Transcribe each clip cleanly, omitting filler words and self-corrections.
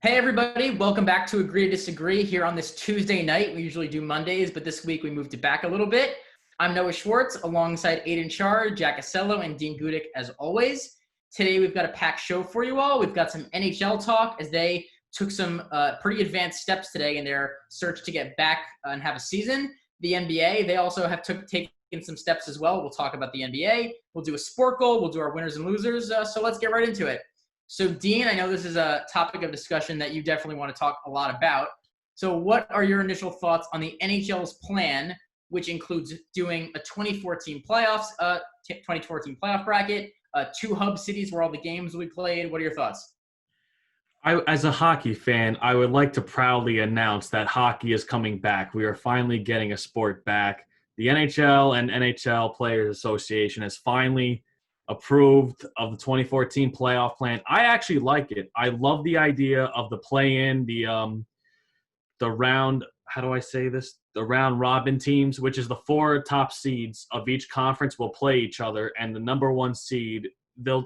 Hey everybody, welcome back to Agree to Disagree here on this Tuesday night. We usually do Mondays, but this week we moved it back a little bit. I'm Noah Schwartz alongside Aidan Char, Jack Asello, and Dean Gudick as always. Today we've got a packed show for you all. We've got some NHL talk as they took some pretty advanced steps today in their search to get back and have a season. The NBA, they also have taken some steps as well. We'll talk about the NBA. We'll do a sport goal. We'll do our winners and losers. So let's get right into it. So, Dean, I know this is a topic of discussion that you definitely want to talk a lot about. So what are your initial thoughts on the NHL's plan, which includes doing a 2014 playoff bracket, 2 hub cities where all the games will be played? What are your thoughts? As a hockey fan, I would like to proudly announce that hockey is coming back. We are finally getting a sport back. The NHL and NHL Players Association has finally approved of the 2014 playoff plan. I actually like it. I love the idea of the play-in, the round, how do I say this? The round robin teams, which is the 4 top seeds of each conference will play each other, and the number 1 seed, they're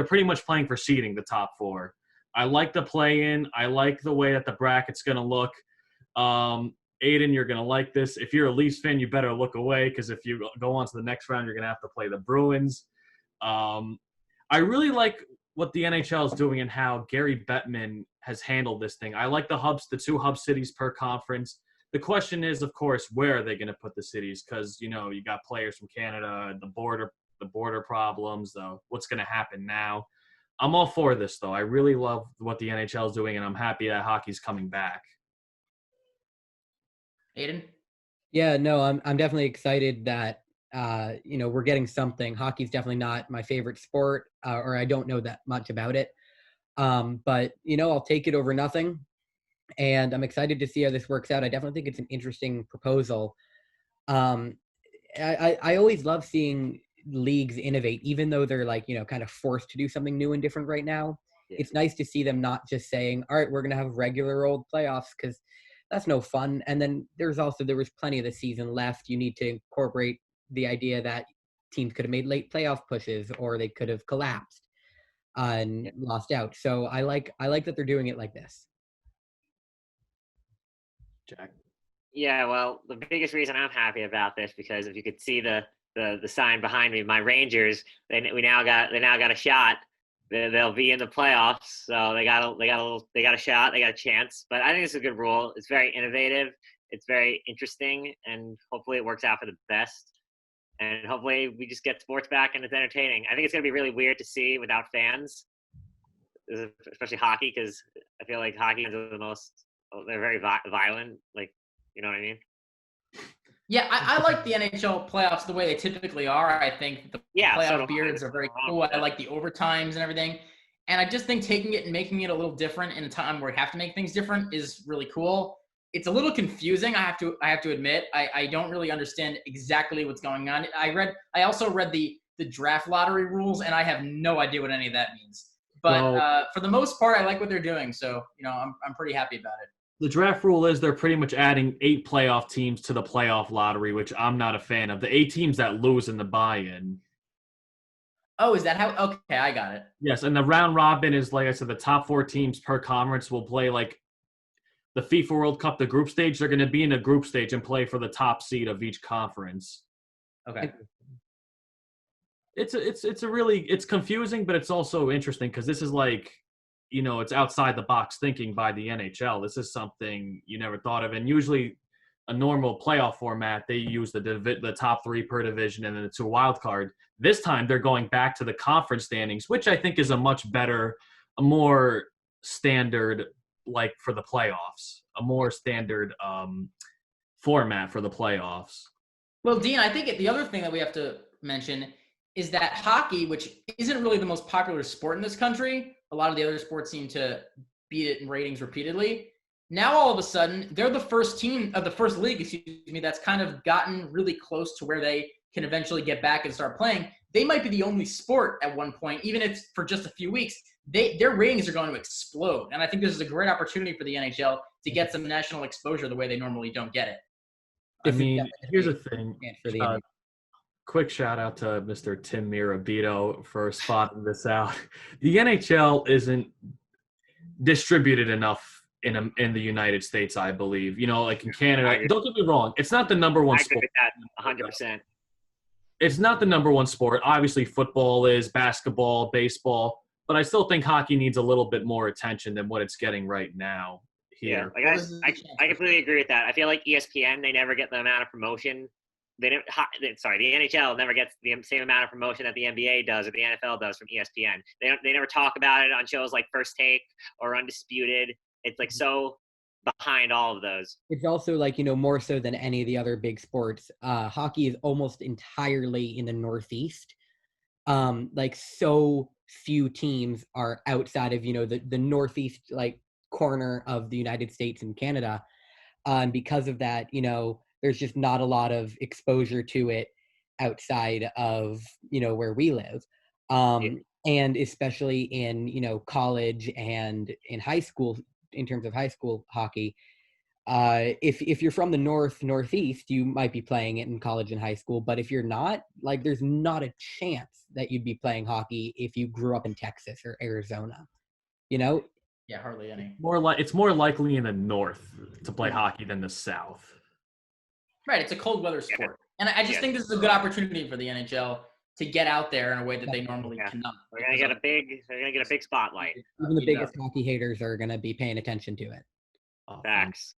pretty much playing for seeding, the top 4. I like the play-in. I like the way that the bracket's going to look. Aidan, you're going to like this. If you're a Leafs fan, you better look away because if you go on to the next round, you're going to have to play the Bruins. I really like what the NHL is doing and how Gary Bettman has handled this thing. I like the 2 hub cities per conference. The question is, of course, where are they going to put the cities? Because, you got players from Canada, the border problems, what's going to happen now. I'm all for this, though. I really love what the NHL is doing, and I'm happy that hockey's coming back. Aidan? Yeah, no, I'm definitely excited that we're getting something. Hockey's definitely not my favorite sport, or I don't know that much about it. But I'll take it over nothing, and I'm excited to see how this works out. I definitely think it's an interesting proposal. I always love seeing leagues innovate, even though they're kind of forced to do something new and different right now. Yeah. It's nice to see them not just saying, all right, we're going to have regular old playoffs, because that's no fun. And then there was plenty of the season left. You need to incorporate the idea that teams could have made late playoff pushes, or they could have collapsed and lost out. So I like that they're doing it like this. Jack? Yeah, well, the biggest reason I'm happy about this, because if you could see the sign behind me, my Rangers, they now got a shot. They'll be in the playoffs, so they got a shot, they got a chance. But I think it's a good rule. It's very innovative. It's very interesting, and hopefully it works out for the best. And hopefully we just get sports back and it's entertaining. I think it's going to be really weird to see without fans, especially hockey, because I feel like hockey fans are they're very violent. You know what I mean? Yeah, I like the NHL playoffs the way they typically are. I think the playoff beards are very cool. I like the overtimes and everything. And I just think taking it and making it a little different in a time where we have to make things different is really cool. It's a little confusing, I have to admit. I don't really understand exactly what's going on. I also read the draft lottery rules, and I have no idea what any of that means. But for the most part, I like what they're doing. So, I'm pretty happy about it. The draft rule is they're pretty much adding 8 playoff teams to the playoff lottery, which I'm not a fan of. The 8 teams that lose in the buy-in. Oh, is that how? Okay, I got it. Yes, and the round robin is, like I said, the top 4 teams per conference will play the FIFA World Cup, the group stage. They're going to be in a group stage and play for the top seed of each conference. Okay. It's confusing, but it's also interesting because this is it's outside the box thinking by the NHL. This is something you never thought of. And usually a normal playoff format, they use the top 3 per division and then it's a wild card. This time they're going back to the conference standings, which I think is a more standard, for the playoffs, a more standard format for the playoffs. Well, Dean, I think the other thing that we have to mention is that hockey, which isn't really the most popular sport in this country, a lot of the other sports seem to beat it in ratings repeatedly. Now, all of a sudden, they're the first league, that's kind of gotten really close to where they can eventually get back and start playing. They might be the only sport at one point, even if for just a few weeks, their ratings are going to explode. And I think this is a great opportunity for the NHL to get some national exposure the way they normally don't get it. I mean, here's the thing. Quick shout out to Mr. Tim Mirabito for spotting this out. The NHL isn't distributed enough in the United States, I believe. Like in Canada. Don't get me wrong, it's not the number one I agree sport. with that 100%. It's not the number one sport. Obviously, football is, basketball, baseball, but I still think hockey needs a little bit more attention than what it's getting right now Yeah, here. like I completely agree with that. I feel like ESPN, they never get the amount of promotion. The NHL never gets the same amount of promotion that the NBA does or the NFL does from ESPN. They never talk about it on shows like First Take or Undisputed. It's like so behind all of those. It's also like, more so than any of the other big sports. Hockey is almost entirely in the Northeast. Like so few teams are outside of, the Northeast, like corner of the United States and Canada. Because of that, there's just not a lot of exposure to it outside of, where we live. And especially in, college and in high school, in terms of high school hockey, if you're from the northeast, you might be playing it in college and high school. But if you're not, like, there's not a chance that you'd be playing hockey if you grew up in Texas or Arizona. Yeah, hardly any. It's more likely in the north to play hockey than the south. Right, it's a cold weather sport, and I just think this is a good opportunity for the NHL to get out there in a way that they normally cannot. They're gonna get a big spotlight. Even the biggest hockey haters are gonna be paying attention to it. Facts.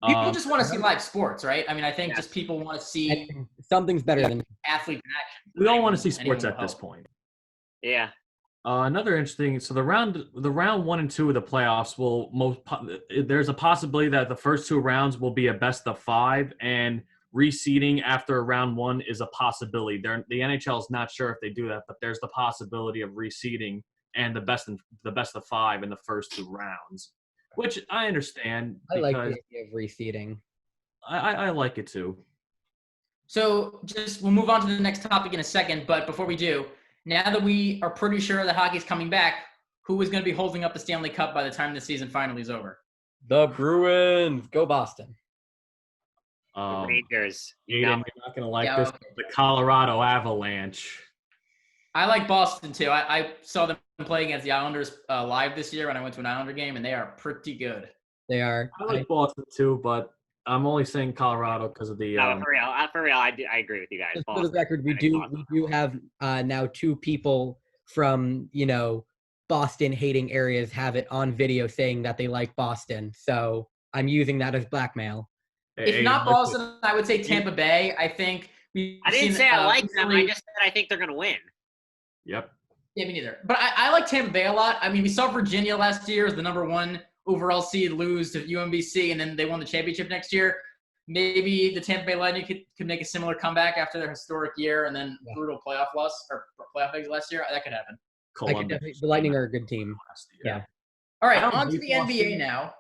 People just want to see live sports, right? I mean, I think just people want to see something's better than athlete action. We all want to see sports at this point. Yeah. Another interesting. So the round 1 and 2 of the playoffs there's a possibility that the first 2 rounds will be a best of 5, and reseeding after round 1 is a possibility. The NHL is not sure if they do that, but there's the possibility of reseeding and the best of 5 in the first 2 rounds, which I understand. I like the idea of reseeding. I like it too. So we'll move on to the next topic in a second, but before we do, now that we are pretty sure that hockey's coming back, who is going to be holding up the Stanley Cup by the time the season finally is over? The Bruins. Go Boston. The Rangers. Aidan, you're not going to like this. Okay. The Colorado Avalanche. I like Boston too. I saw them play against the Islanders live this year when I went to an Islander game, and they are pretty good. They are. I like Boston too, but I'm only saying Colorado because of the. No, for real, I agree with you guys. For the record, we do have now 2 people from Boston hating areas have it on video saying that they like Boston. So I'm using that as blackmail. If not Boston, I would say Tampa Bay. I think I didn't say I like them. I just said I think they're gonna win. Yep. Yeah, me neither. But I like Tampa Bay a lot. I mean, we saw Virginia last year as the number 1 overall seed lose to UMBC, and then they won the championship next year. Maybe the Tampa Bay Lightning could make a similar comeback after their historic year and then brutal playoff loss or playoff exit last year. That could happen. The Lightning are a good team. Yeah. All right, on to the NBA now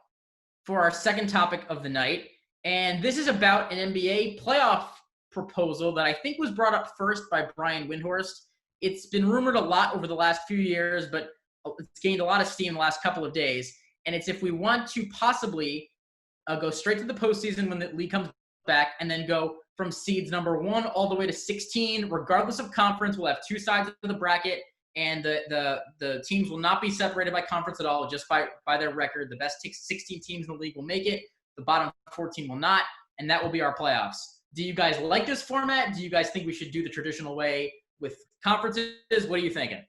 for our second topic of the night. And this is about an NBA playoff proposal that I think was brought up first by Brian Windhorst. It's been rumored a lot over the last few years, but it's gained a lot of steam the last couple of days. And it's if we want to possibly go straight to the postseason when the league comes back and then go from seeds number 1 all the way to 16, regardless of conference. We'll have 2 sides of the bracket, and the teams will not be separated by conference at all, just by their record. The best 16 teams in the league will make it. The bottom 14 will not, and that will be our playoffs. Do you guys like this format? Do you guys think we should do the traditional way with conferences? What are you thinking?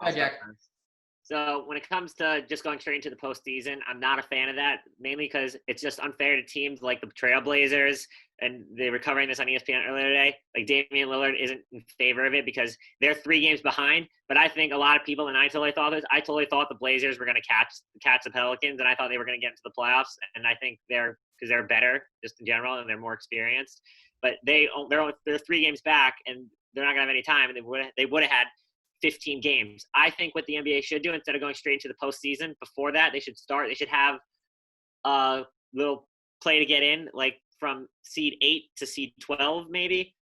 Hi, Jack. So when it comes to just going straight into the postseason, I'm not a fan of that, mainly because it's just unfair to teams like the Trailblazers, and they were covering this on ESPN earlier today. Like, Damian Lillard isn't in favor of it because they're 3 games behind. But I think a lot of people, and I totally thought the Blazers were going to catch the Pelicans, and I thought they were going to get into the playoffs. And I think they're better just in general, and they're more experienced. But they're 3 games back, and they're not going to have any time, and they would have had 15 games. I think what the NBA should do, instead of going straight into the postseason, before that, they should have a little play to get in, like from seed 8 to seed 12, maybe.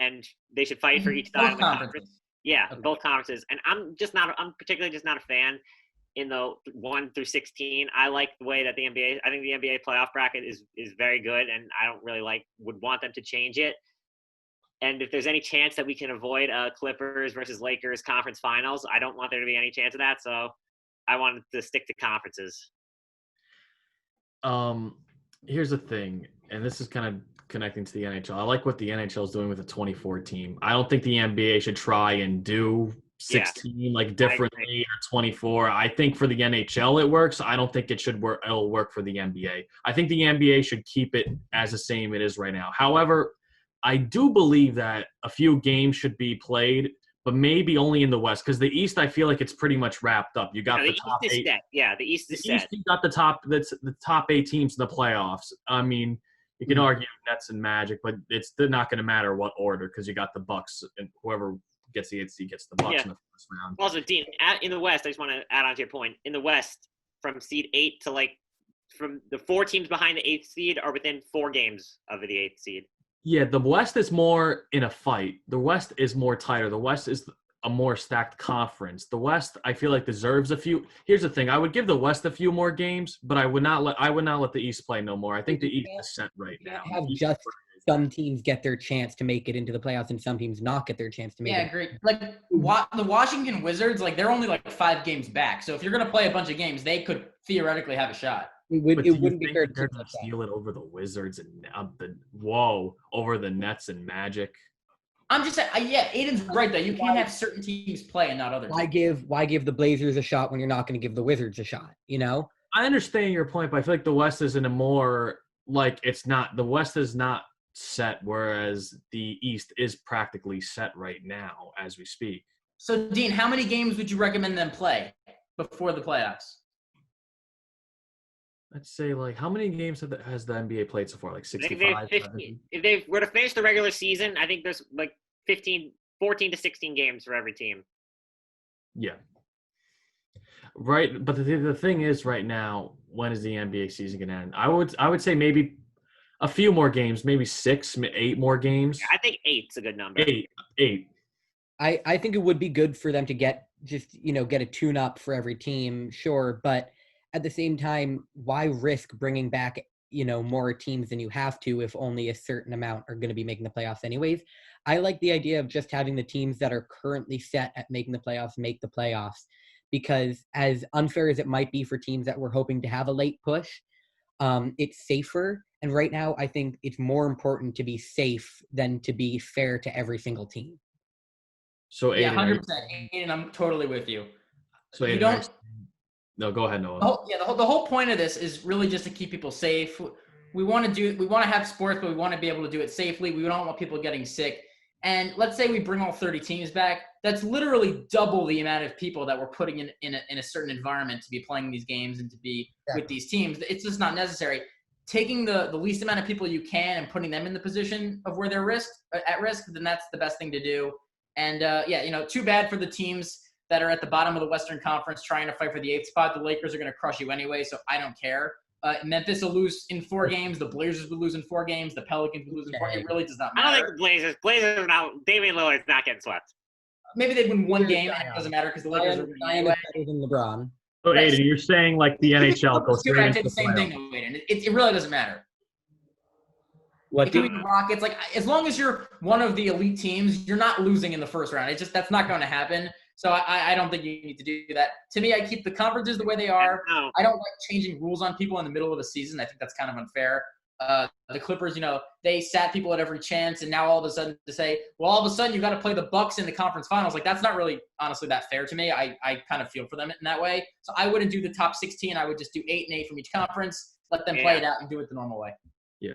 And they should fight for each side of the conference. Yeah, okay. Both conferences. And I'm particularly just not a fan in the 1 through 16. I like the way that I think the NBA playoff bracket is very good, and I don't really would want them to change it. And if there's any chance that we can avoid Clippers versus Lakers conference finals, I don't want there to be any chance of that. So I wanted to stick to conferences. Here's the thing, and this is kind of connecting to the NHL. I like what the NHL is doing with the 24 team. I don't think the NBA should try and do 16 like differently or 24. I think for the NHL it works. I don't think it should work. It'll work for the NBA. I think the NBA should keep it as the same it is right now. However, I do believe that a few games should be played, but maybe only in the West, because the East, I feel like it's pretty much wrapped up. You got the top East is 8. set. Yeah, the East is set. You got the top 8 teams in the playoffs. I mean, you can argue Nets and Magic, but it's not going to matter what order, because you got the Bucks, and whoever gets the 8th seed gets the Bucks in the first round. Also, Dean, in the West, I just want to add on to your point. In the West, from seed 8 to from the 4 teams behind the 8th seed are within 4 games of the 8th seed. Yeah, the West is more in a fight. The West is more tighter. The West is a more stacked conference. The West, I feel like, deserves a few. Here's the thing: I would give the West a few more games, but I would not let the East play no more. I think the East is set right now. Have just some teams get their chance to make it into the playoffs, and some teams not get their chance to make it. Yeah, great. Like the Washington Wizards, like they're only like 5 games back. So if you're gonna play a bunch of games, they could theoretically have a shot. It wouldn't be fair to steal it over the Wizards and over the Nets and Magic. I'm just saying, Aidan's right though. You can't have certain teams play and not others. Why give the Blazers a shot when you're not going to give the Wizards a shot? You know. I understand your point, but I feel like the West is in a more it's not. The West is not set, whereas the East is practically set right now as we speak. So, Dean, how many games would you recommend them play before the playoffs? Let's say, how many games has the NBA played so far? 65? If they were to finish the regular season, I think there's 14 to 16 games for every team. Yeah. Right, but the thing is, right now, when is the NBA season going to end? I would say maybe a few more games, maybe 6, 8 more games. Yeah, I think 8's a good number. 8. I think it would be good for them to get a tune-up for every team, sure, but at the same time, why risk bringing back, more teams than you have to if only a certain amount are going to be making the playoffs anyways? I like the idea of just having the teams that are currently set at making the playoffs make the playoffs, because as unfair as it might be for teams that were hoping to have a late push, it's safer. And right now, I think it's more important to be safe than to be fair to every single team. So, Aidan, 100%. Aidan, I'm totally with you. So, Aidan, no, go ahead, Noah. The whole point of this is really just to keep people safe. We want to have sports, but we want to be able to do it safely. We don't want people getting sick. And let's say we bring all 30 teams back. That's literally double the amount of people that we're putting in a certain environment to be playing these games and to be with these teams. It's just not necessary. Taking the least amount of people you can and putting them in the position of where they're at risk, then that's the best thing to do. And too bad for the teams that are at the bottom of the Western Conference trying to fight for the 8th spot. The Lakers are going to crush you anyway, so I don't care. Memphis will lose in 4 games. The Blazers will lose in 4 games. The Pelicans will lose in 4. It really does not matter. I don't think the Blazers are now. Damian Lillard's not getting swept. Maybe they'd win 1 game, and it doesn't matter because the Lakers are winning anyway. Better than LeBron. So, Aidan, you're saying the NHL goes straight into the same thing, though, Aidan. It really doesn't matter. What the Rockets, as long as you're one of the elite teams, you're not losing in the first round. That's not going to happen. So I don't think you need to do that. To me, I keep the conferences the way they are. No. I don't like changing rules on people in the middle of a season. I think that's kind of unfair. The Clippers, they sat people at every chance, and now all of a sudden to say, well, all of a sudden you got to play the Bucks in the conference finals. That's not really, honestly, that fair to me. I kind of feel for them in that way. So I wouldn't do the top 16. I would just do 8 and 8 from each conference, let them play it out and do it the normal way. Yeah.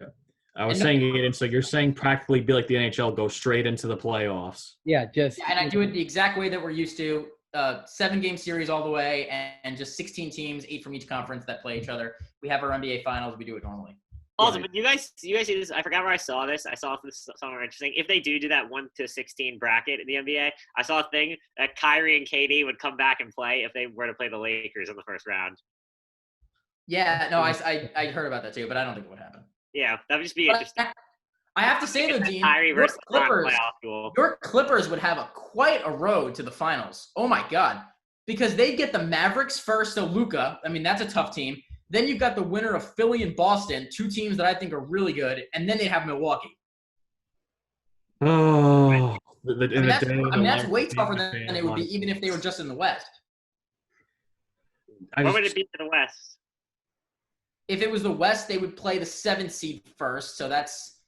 I was saying, Aidan, so you're saying practically be like the NHL, go straight into the playoffs. Yeah, and I do it the exact way that we're used to, 7-game series all the way, and just 16 teams, 8 from each conference that play each other. We have our NBA finals. We do it normally. Also, but you guys see this? I forgot where I saw this. I saw this somewhere interesting. If they do that 1 to 16 bracket in the NBA, I saw a thing that Kyrie and KD would come back and play if they were to play the Lakers in the first round. Yeah, no, I heard about that too, but I don't think it would happen. Yeah, that would just be interesting. I have to say, though, Dean, your Clippers would have quite a road to the finals. Oh, my God. Because they get the Mavericks first, so Luka. I mean, that's a tough team. Then you've got the winner of Philly and Boston, 2 teams that I think are really good, and then they have Milwaukee. Oh. That's way tougher than it would be even if they were just in the West. What would it be for the West? If it was the West, they would play the 7th seed first. So that's,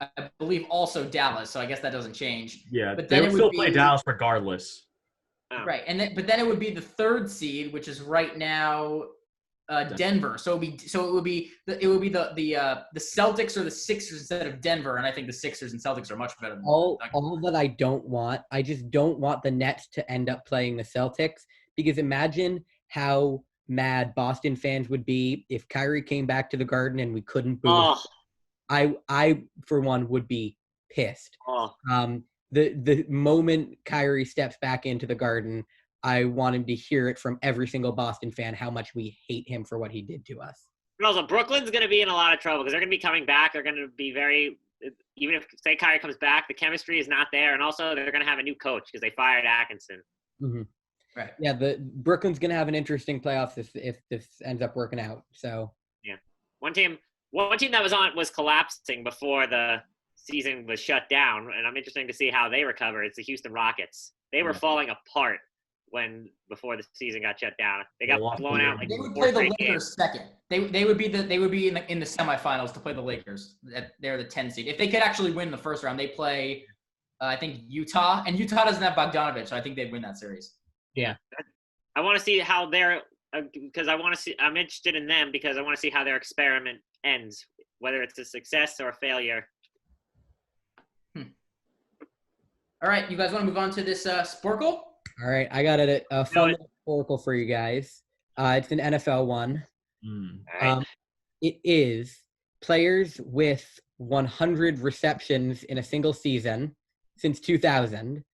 I believe, also Dallas. So I guess that doesn't change. Yeah, but they then would it would still be play Dallas regardless. Oh. right, but then it would be the 3rd seed, which is right now Denver. So it would be the Celtics or the Sixers instead of Denver, and I think the Sixers and Celtics are much better than All that I don't want, I just don't want the Nets to end up playing the Celtics, because imagine how mad Boston fans would be if Kyrie came back to the Garden and we couldn't boo him. I for one would be pissed. The moment Kyrie steps back into the Garden, I want him to hear it from every single Boston fan how much we hate him for what he did to us. And also, Brooklyn's going to be in a lot of trouble because they're going to be coming back. They're going to be even if, say, Kyrie comes back, the chemistry is not there. And also, they're going to have a new coach because they fired Atkinson. Mm-hmm. Right. Yeah, Brooklyn's going to have an interesting playoffs if this ends up working out. So yeah, one team that was collapsing before the season was shut down, and I'm interested to see how they recover. It's the Houston Rockets. They were falling apart before the season got shut down. They got blown out. They would play the Lakers second. They would be in the semifinals to play the Lakers. They're the 10 seed. If they could actually win the first round, they play I think Utah, and Utah doesn't have Bogdanovich, so I think they'd win that series. Yeah, I want to see how they're because I'm interested in them because I want to see how their experiment ends, whether it's a success or a failure. All right, you guys want to move on to this Sporkle? All right, I got a fun Sporkle for you guys. It's an NFL one. All right. It is players with 100 receptions in a single season since 2000.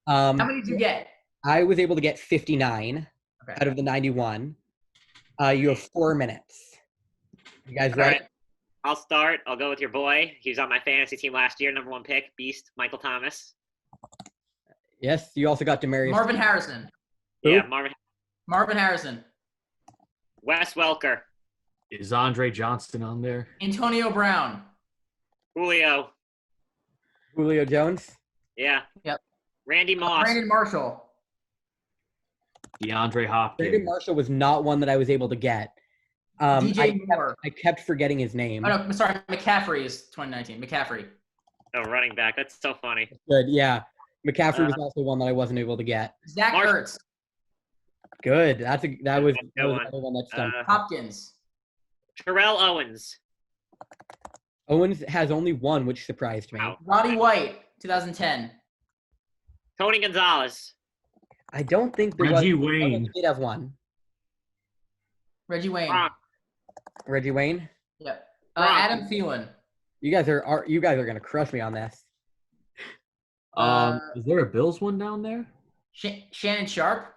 How many did you get? I was able to get 59 out of the 91. You have 4 minutes. You guys ready? Right. I'll start. I'll go with your boy. He was on my fantasy team last year, number 1 pick, Beast, Michael Thomas. Yes, you also got Demarius. Marvin Harrison. Yeah, Marvin Harrison. Wes Welker. Is Andre Johnston on there? Antonio Brown. Julio Jones. Yeah. Yep. Randy Moss. Brandon Marshall. DeAndre Hopkins. Brandon Marshall was not one that I was able to get. DJ Moore. I kept forgetting his name. Oh, no, sorry. McCaffrey is 2019. McCaffrey. Oh, running back. That's so funny. Good, yeah. McCaffrey was also one that I wasn't able to get. Zach Ertz. Good. That was another one that stumped. Hopkins. Terrell Owens. Owens has only one, which surprised me. Wow. Roddy White, 2010. Tony Gonzalez. I don't think there Reggie was. Wayne. Owens did have one. Reggie Wayne. Reggie Wayne. Yep. Adam Thielen. You guys are gonna crush me on this. Is there a Bills one down there? Shannon Sharp.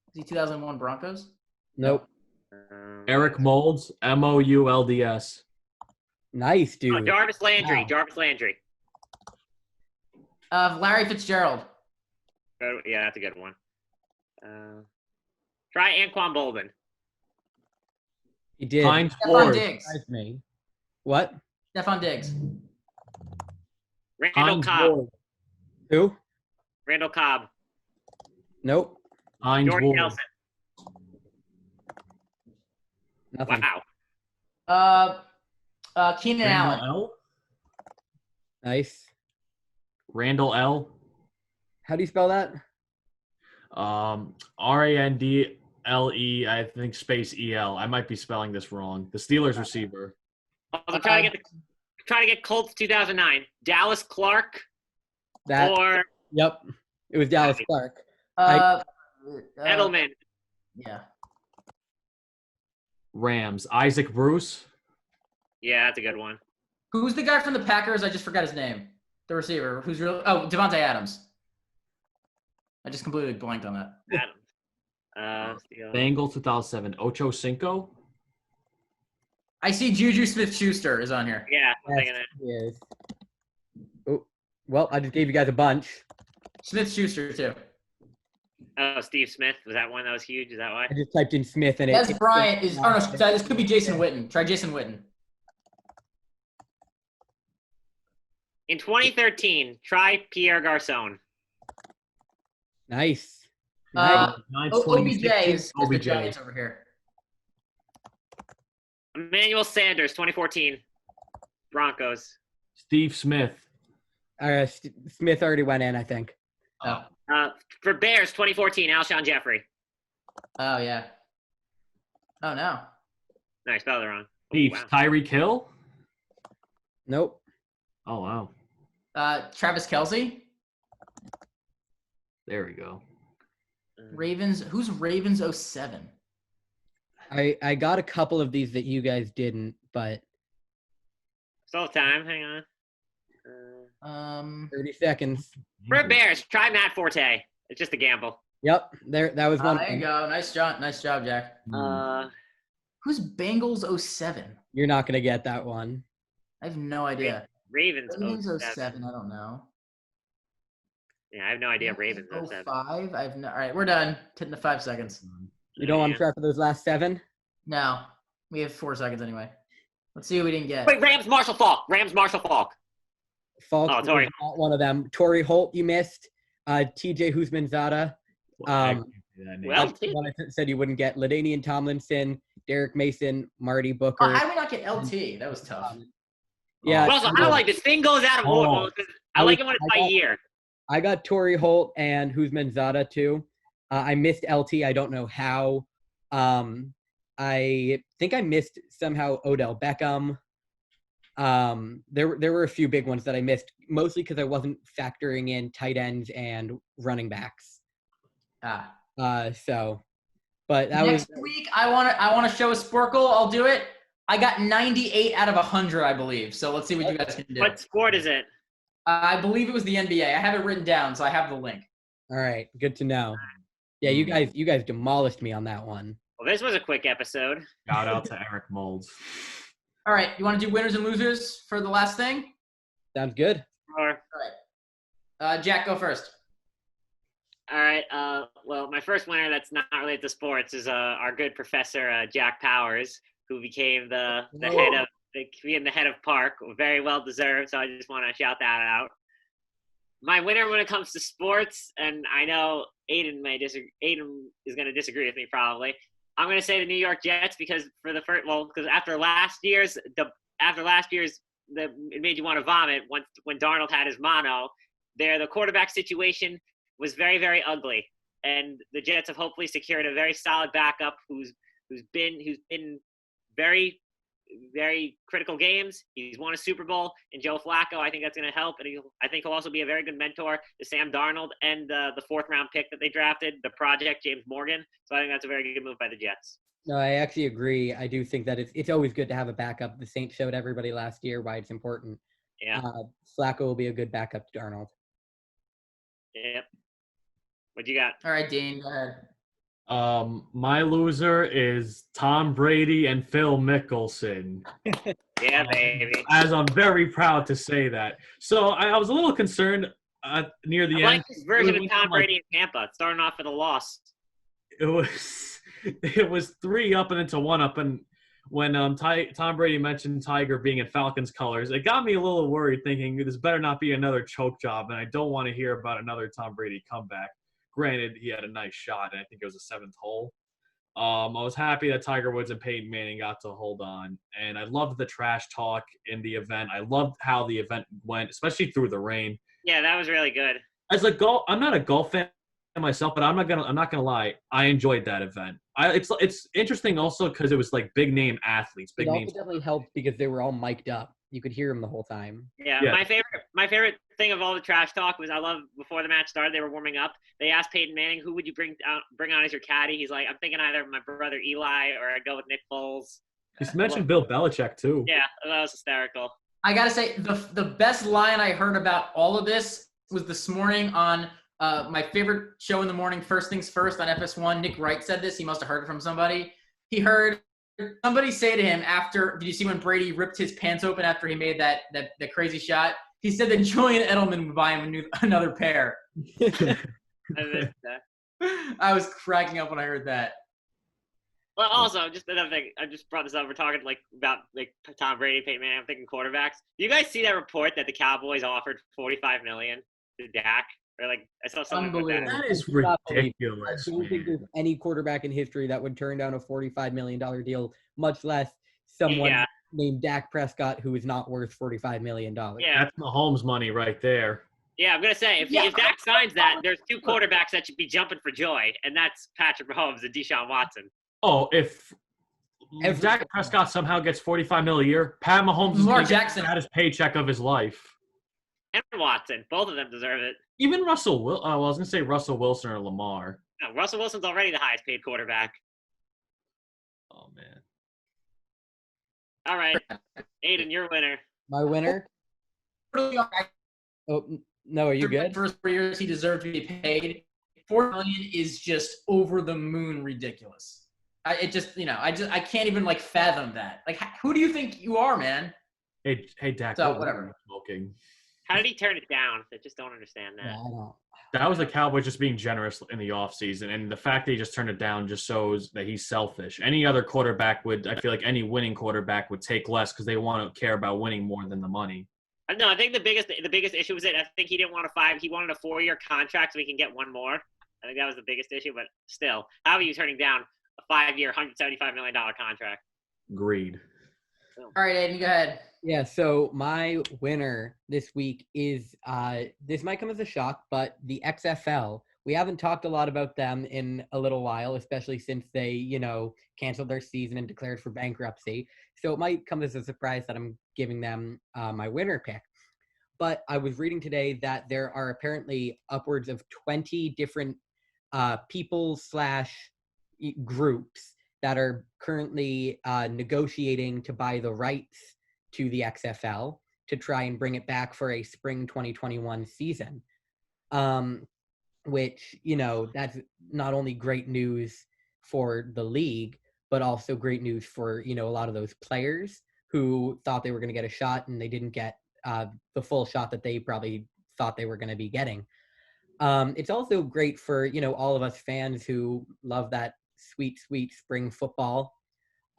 Is he 2001 Broncos? Nope. Eric Moulds, Moulds. Nice, dude. Jarvis Landry. Wow. Jarvis Landry. Larry Fitzgerald. Yeah, that's a good one. Try Anquan Bolden. He did. Hines Stephon Ford. Diggs. Surprised me. What? Stephon Diggs. Randall Hines Cobb. Ward. Who? Randall Cobb. Nope. Hines Jordy Ward. Nelson. Nothing. Wow. Keenan Randall Allen. L. Nice. Randall L. How do you spell that? Randle, I think space EL. I might be spelling this wrong. The Steelers receiver. I'm trying to get Colts 2009. Dallas Clark. Or Yep. It was Dallas Clark. Edelman. Yeah. Rams. Isaac Bruce. Yeah, that's a good one. Who's the guy from the Packers? I just forgot his name. The receiver. Who's real? Oh, Devontae Adams. I just completely blanked on that. Adams. Bengals 2007. Ocho Cinco. I see Juju Smith-Schuster is on here. Yeah, I'm Yes, thinking that. he is. Oh, well, I just gave you guys a bunch. Smith-Schuster too. Oh, Steve Smith. Was that one that was huge? Is that why? I just typed in Smith and Des Bryant is. Oh no, this could be Jason Witten. Try Jason Witten. In 2013, try Pierre Garçon. Nice. Nice. Giants OBJ 2016, is the Giants over here. Emmanuel Sanders, 2014 Broncos. Steve Smith. Smith already went in, I think. Oh. For Bears, 2014 Alshon Jeffrey. Oh, yeah. Oh, no. No, I spelled it wrong. Chiefs. Wow. Tyreek Hill. Nope. Oh wow. Travis Kelce. There we go. Ravens. Who's Ravens 07? I got a couple of these that you guys didn't, but Still time. Hang on. 30 seconds. For Bears, try Matt Forte. It's just a gamble. Yep, that was one. There you go. Nice job, Jack. Who's Bengals 07? You're not gonna get that one. I have no idea. Ravens 07, 07. I don't know. Yeah, I have no idea. Ravens 07. 05. All right, we're done. 10 to 5 seconds. You don't want to try for those last 7? No, we have 4 seconds anyway. Let's see what we didn't get. Wait, Rams Marshall Falk. Falk. Oh, Torrey. Not one of them. Torrey Holt, you missed. TJ Husmanzada. Well, That's the one I said you wouldn't get. LaDainian Tomlinson, Derek Mason, Marty Booker. Oh, how did we not get LT? That was tough. Yeah. Well, so I don't like this thing goes out of order. I like it when it's by year. I got Torrey Holt and Husmanzada too. I missed LT. I don't know how. I think I missed somehow Odell Beckham. There were a few big ones that I missed, mostly because I wasn't factoring in tight ends and running backs. But that Next week I want to show a Sporkle. I'll do it. I got 98 out of 100, I believe. So let's see what you guys can do. What sport is it? I believe it was the NBA. I have it written down, so I have the link. All right, good to know. Yeah, you guys demolished me on that one. Well, this was a quick episode. Shout out to Eric Molds. All right, you want to do winners and losers for the last thing? Sounds good. Or, All right. Jack, go first. all right. Well, my first winner that's not related to sports is our good professor Jack Powers, who became the head of Park. Very well deserved. So I just want to shout that out. My winner when it comes to sports, and I know Aidan is going to disagree with me probably. I'm going to say the New York Jets because after last year's it made you want to vomit when Darnold had his mono. The quarterback situation was very, very ugly, and the Jets have hopefully secured a very solid backup who's been very, very critical games. He's won a Super Bowl in Joe Flacco. I think that's going to help, and I think he'll also be a very good mentor to Sam Darnold and the 4th round pick that they drafted, the project James Morgan. So I think that's a very good move by the Jets. No, I actually agree. I do think that it's always good to have a backup. The Saints showed everybody last year why it's important. Yeah. Flacco will be a good backup to Darnold. Yep. What you got? All right, Dean, go ahead. My loser is Tom Brady and Phil Mickelson. Yeah, baby. As I'm very proud to say that. So I was a little concerned near the end. I like this version of Tom Brady in Tampa, starting off with a loss. It was 3 up and into 1 up, and when Tom Brady mentioned Tiger being in Falcons colors, it got me a little worried, thinking this better not be another choke job, and I don't want to hear about another Tom Brady comeback. Granted, he had a nice shot, and I think it was a 7th hole. I was happy that Tiger Woods and Peyton Manning got to hold on, and I loved the trash talk in the event. I loved how the event went, especially through the rain. Yeah, that was really good. I'm not a golf fan myself, but I'm not gonna lie. I enjoyed that event. It's interesting also because it was like big name athletes, big names. It definitely helped because they were all mic'd up. You could hear them the whole time. Yeah, my favorite thing of all the trash talk was I love before the match started, they were warming up. They asked Peyton Manning, who would you bring on as your caddy? He's like, I'm thinking either my brother Eli or I'd go with Nick Foles. He's mentioned Bill Belichick too. Yeah, that was hysterical. I gotta say, the best line I heard about all of this was this morning on my favorite show in the morning, First Things First on FS1. Nick Wright said this. He must have heard it from somebody. He heard somebody say to him after, did you see when Brady ripped his pants open after he made that crazy shot? He said that Julian Edelman would buy him another pair. I was cracking up when I heard that. Well, also, just another thing. I just brought this up. We're talking about Tom Brady, Peyton Manning. I'm thinking quarterbacks. Do you guys see that report that the Cowboys offered $45 million to Dak? Or like I saw something with that. Unbelievable. That is Not believable. ridiculous, I don't think man. there's any quarterback in history that would turn down a $45 million deal, much less someone Yeah. named Dak Prescott who is not worth $45 million. Yeah. That's Mahomes money right there. Yeah, I'm gonna say if Dak signs that, there's two quarterbacks that should be jumping for joy, and that's Patrick Mahomes and Deshaun Watson. Oh, if Dak Prescott somehow gets $45 million a year, Pat Mahomes is Lamar going to get Jackson. the fattest paycheck of his life. And Watson, both of them deserve it. Even Russell Wilson. I was going to say Russell Wilson or Lamar. No, Russell Wilson's already the highest paid quarterback. Oh, man. All right, Aidan, your winner. My winner? Oh, no, are you good? First 4 years, he deserved to be paid. $4 million is just over the moon ridiculous. I can't even like fathom that. Like, who do you think you are, man? Hey, Dak. So, what whatever. were you smoking? How did he turn it down? I just don't understand that. Yeah, I don't. That was the Cowboys just being generous in the offseason. And the fact that he just turned it down just shows that he's selfish. Any other quarterback I feel like any winning quarterback would take less because they want to care about winning more than the money. No, I think the biggest issue was it. I think he didn't want he wanted a 4-year contract so he can get one more. I think that was the biggest issue, but still, how are you turning down a 5-year, $175 million contract? Greed. All right, Aiden, go ahead. Yeah, so my winner this week is this might come as a shock, but the XFL. We haven't talked a lot about them in a little while, especially since they, canceled their season and declared for bankruptcy. So it might come as a surprise that I'm giving them my winner pick. But I was reading today that there are apparently upwards of 20 different people / groups that are currently negotiating to buy the rights to the XFL to try and bring it back for a spring 2021 season. Which, that's not only great news for the league, but also great news for, a lot of those players who thought they were going to get a shot and they didn't get the full shot that they probably thought they were going to be getting. It's also great for, all of us fans who love that sweet, sweet spring football.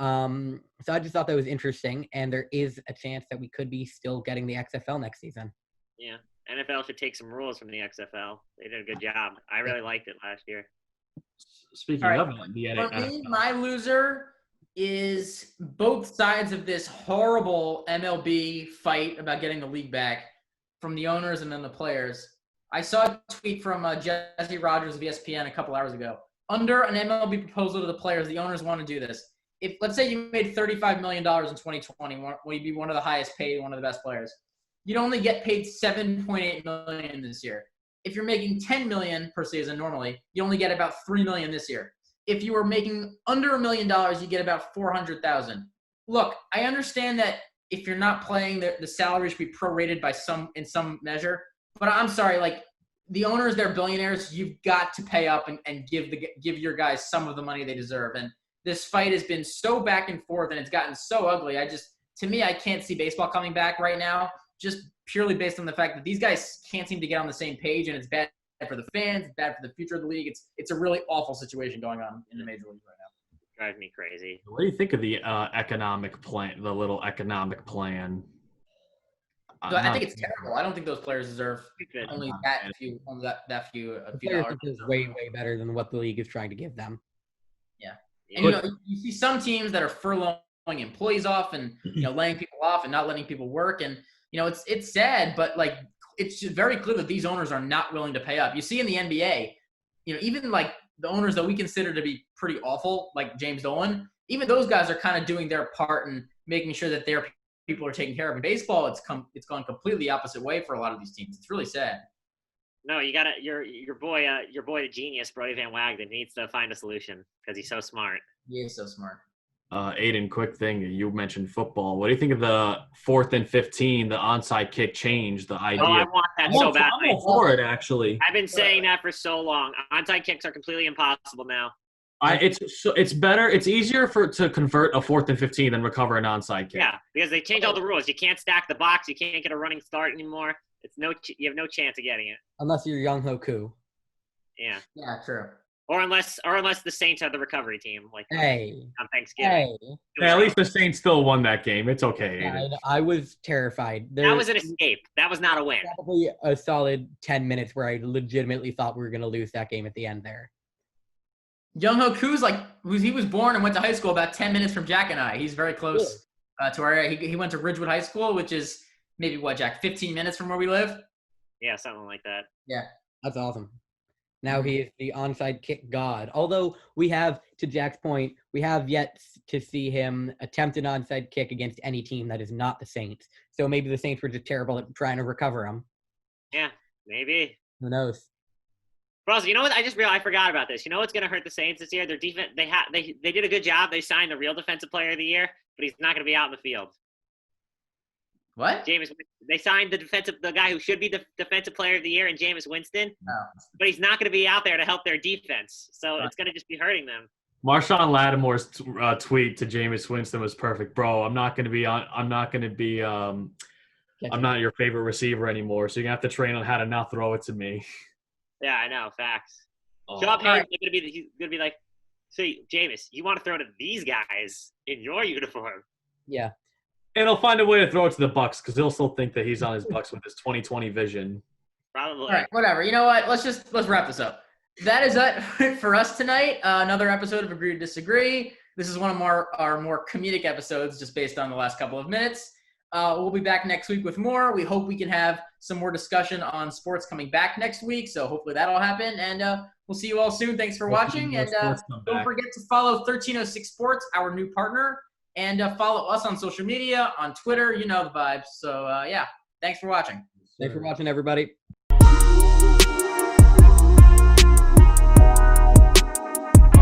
So I just thought that was interesting, and there is a chance that we could be still getting the XFL next season. Yeah, NFL should take some rules from the XFL. They did a good job. I really liked it last year. Speaking All right. of For me, my loser is both sides of this horrible MLB fight about getting the league back from the owners and then the players. I saw a tweet from Jesse Rogers of ESPN a couple hours ago. Under an MLB proposal to the players, the owners want to do this. If, let's say you made $35 million in 2020, will you be one of the highest paid, one of the best players? You'd only get paid $7.8 million this year. If you're making $10 million per season normally, you only get about $3 million this year. If you were making under $1 million, you get about $400,000. Look, I understand that if you're not playing, the salary should be prorated by in some measure. But I'm sorry, like the owners, they're billionaires. You've got to pay up and give your guys some of the money they deserve. And this fight has been so back and forth, and it's gotten so ugly. To me, I can't see baseball coming back right now, just purely based on the fact that these guys can't seem to get on the same page, and it's bad for the fans, it's bad for the future of the league. It's a really awful situation going on in the major leagues right now. Drives me crazy. What do you think of the economic plan? The little economic plan. So I think it's terrible. I don't think those players deserve only that few dollars. Is way better than what the league is trying to give them. Yeah, and you see some teams that are furloughing employees off and laying people off and not letting people work, and it's sad, but like it's just very clear that these owners are not willing to pay up. You see in the NBA, even like the owners that we consider to be pretty awful, like James Dolan, even those guys are kind of doing their part in making sure that their people are taken care of. In baseball, it's gone completely the opposite way for a lot of these teams. It's really sad. No, you gotta your boy, the genius, Brody Van Wagenen, needs to find a solution because he's so smart. Yeah, he's so smart. Aidan, quick thing. You mentioned football. What do you think of the 4th and 15, the onside kick change, the idea? Oh, I want that so badly. I'm all for it, actually. I've been saying that for so long. Onside kicks are completely impossible now. It's better. It's easier to convert a 4th and 15 than recover an onside kick. Yeah, because they changed all the rules. You can't stack the box. You can't get a running start anymore. You have no chance of getting it. Unless you're Young Ho Koo. Yeah. Yeah, true. Or unless the Saints are the recovery team, like Hey, on Thanksgiving. Yeah, at least the Saints still won that game. It's okay, yeah, Aidan. I was terrified. That was an escape. That was not a win. Probably a solid 10 minutes where I legitimately thought we were going to lose that game at the end there. Young-Ho Koo's he was born and went to high school about 10 minutes from Jack and I. He's very close to our area. He went to Ridgewood High School, which is maybe, Jack, 15 minutes from where we live? Yeah, something like that. Yeah. That's awesome. Now he is the onside kick god. Although we have, to Jack's point, we have yet to see him attempt an onside kick against any team that is not the Saints. So maybe the Saints were just terrible at trying to recover him. Yeah, maybe. Who knows? But also, you know what? I forgot about this. You know what's going to hurt the Saints this year? Their defense. They did a good job. They signed the real defensive player of the year, but he's not going to be out in the field. What? They signed the guy who should be the defensive player of the year, and Jameis Winston. No. But he's not going to be out there to help their defense, so it's going to just be hurting them. Marshawn Lattimore's tweet to Jameis Winston was perfect, bro. I'm not your favorite receiver anymore, so you're gonna have to train on how to not throw it to me. Yeah, I know, facts. Oh. Sean Payton's he's gonna be like, see, Jameis, you want to throw to these guys in your uniform? Yeah. And he'll find a way to throw it to the Bucks because he'll still think that he's on his Bucks with his 2020 vision. Probably. All right, whatever. You know what? Let's wrap this up. That is it for us tonight. Another episode of Agree to Disagree. This is one of our more comedic episodes just based on the last couple of minutes. We'll be back next week with more. We hope we can have some more discussion on sports coming back next week. So hopefully that'll happen. And we'll see you all soon. Thanks for watching. And don't forget to follow 1306 Sports, our new partner. And follow us on social media, on Twitter. You know the vibes. So, thanks for watching. Thanks for watching, everybody.